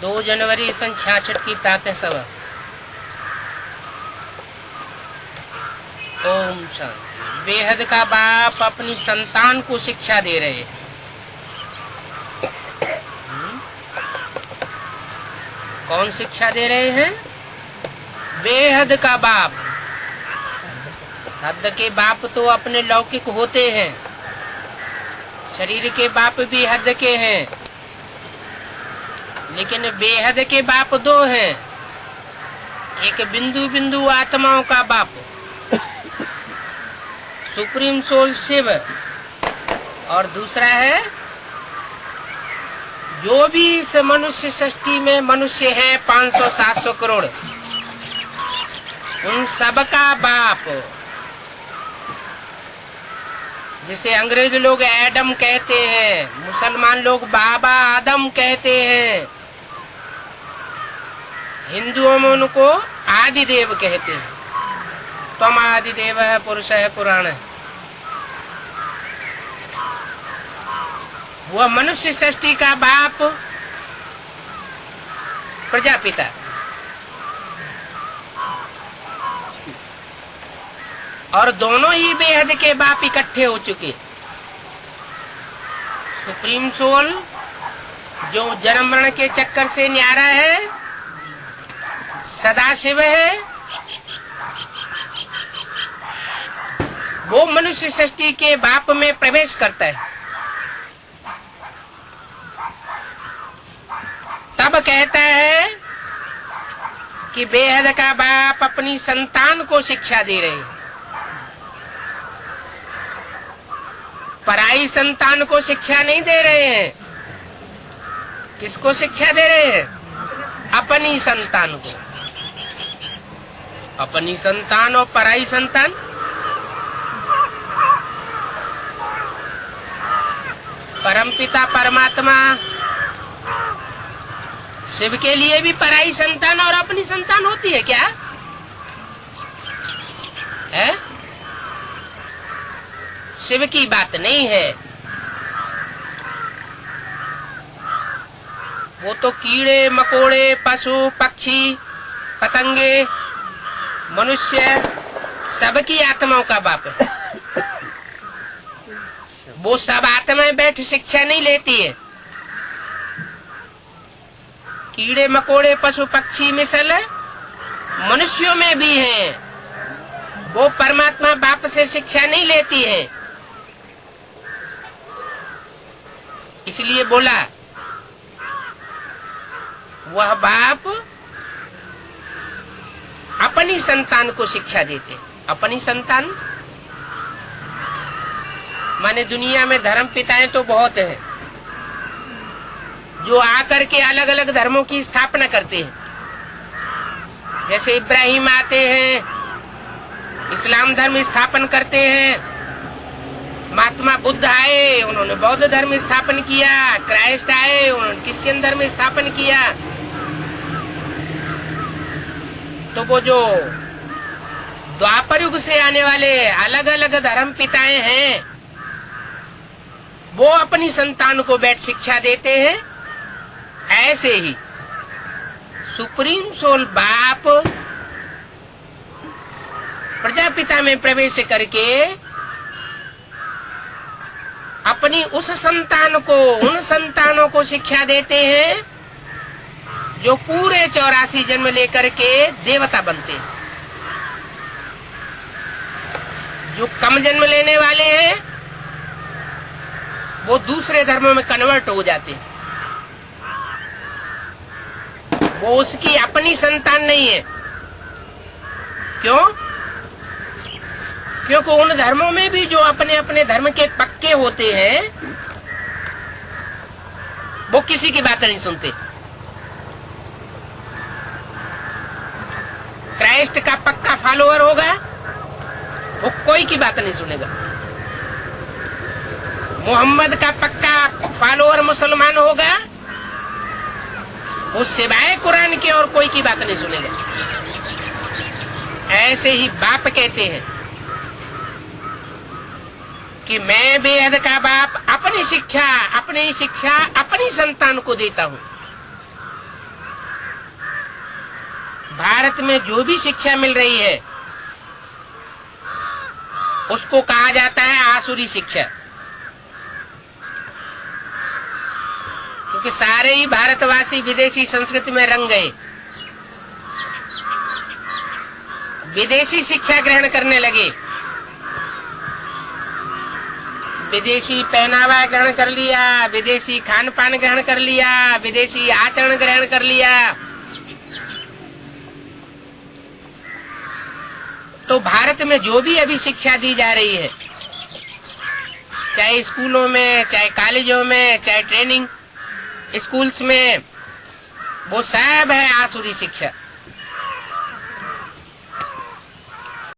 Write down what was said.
2 जनवरी सन 66 की प्रातः सभा। ओम शांति। बेहद का बाप अपनी संतान को शिक्षा दे रहे हैं। कौन शिक्षा दे रहे हैं? बेहद का बाप। हद के बाप तो अपने लौकिक होते हैं, शरीर के बाप भी हद के हैं, लेकिन बेहद के बाप 2 हैं। एक बिंदु बिंदु आत्माओं का बाप सुप्रीम सोल शिव, और दूसरा है जो भी इस मनुष्य सृष्टि में मनुष्य है 500-700 करोड़, उन सबका बाप, जिसे अंग्रेज लोग एडम कहते हैं, मुसलमान लोग बाबा आदम कहते हैं, हिंदुओं में उनको आदिदेव कहते हैं। त्वम आदिदेव है, पुरुष है, पुराण है। वह मनुष्य सृष्टि का बाप प्रजापिता, और दोनों ही बेहद के बाप इकट्ठे हो चुके। सुप्रीम सोल जो जन्म मरण के चक्कर से न्यारा है, सदाशिव है, वो मनुष्य सृष्टि के बाप में प्रवेश करता है। तब कहता है कि बेहद का बाप अपनी संतान को शिक्षा दे रहे हैं। पराई संतान को शिक्षा नहीं दे रहे हैं। किसको शिक्षा दे रहे हैं? अपनी संतान को। अपनी संतान और पराई संतान, परमपिता परमात्मा शिव के लिए भी पराई संतान और अपनी संतान होती है क्या? है? शिव की बात नहीं है। वो तो कीड़े मकोड़े, पशु पक्षी पतंगे मनुष्य सबकी आत्माओं का बाप है। वो सब आत्माएं बैठ शिक्षा नहीं लेती है। कीड़े मकोड़े पशु पक्षी मिसल मनुष्यों में भी हैं। वो परमात्मा बाप से शिक्षा नहीं लेती है। इसलिए बोला वह बाप अपनी संतान को शिक्षा देते। अपनी संतान माने दुनिया में धर्म पिताएं तो बहुत हैं, जो आकर के अलग अलग धर्मों की स्थापना करते हैं। जैसे इब्राहिम आते हैं, इस्लाम धर्म स्थापन करते हैं। महात्मा बुद्ध आए, उन्होंने बौद्ध धर्म स्थापन किया। क्राइस्ट आए, उन्होंने क्रिश्चियन धर्म स्थापन किया। तो वो जो द्वापर युग से आने वाले अलग अलग धर्म पिताएं हैं, वो अपनी संतान को बैठ शिक्षा देते हैं। ऐसे ही सुप्रीम सोल बाप प्रजापिता में प्रवेश करके अपनी उस संतान को, उन संतानों को शिक्षा देते हैं जो पूरे 84 जन्म लेकर के देवता बनते हैं। जो कम जन्म लेने वाले हैं वो दूसरे धर्मों में कन्वर्ट हो जाते हैं। वो उसकी अपनी संतान नहीं है। क्यों? क्योंकि उन धर्मों में भी जो अपने अपने धर्म के पक्के होते हैं, वो किसी की बात नहीं सुनते। क्राइस्ट का पक्का फॉलोअर होगा, वो कोई की बात नहीं सुनेगा। मोहम्मद का पक्का फॉलोअर मुसलमान होगा, वो सिवाय कुरान के और कोई की बात नहीं सुनेगा। ऐसे ही बाप कहते हैं कि मैं बेहद का बाप अपनी शिक्षा अपनी संतान को देता हूँ। भारत में जो भी शिक्षा मिल रही है उसको कहा जाता है आसुरी शिक्षा, क्योंकि सारे ही भारतवासी विदेशी संस्कृति में रंग गए, विदेशी शिक्षा ग्रहण करने लगे, विदेशी पहनावा ग्रहण कर लिया, विदेशी खान पान ग्रहण कर लिया, विदेशी आचरण ग्रहण कर लिया। तो भारत में जो भी अभी शिक्षा दी जा रही है, चाहे स्कूलों में, चाहे कॉलेजों में, चाहे ट्रेनिंग स्कूल्स में, वो सब है आसुरी शिक्षा।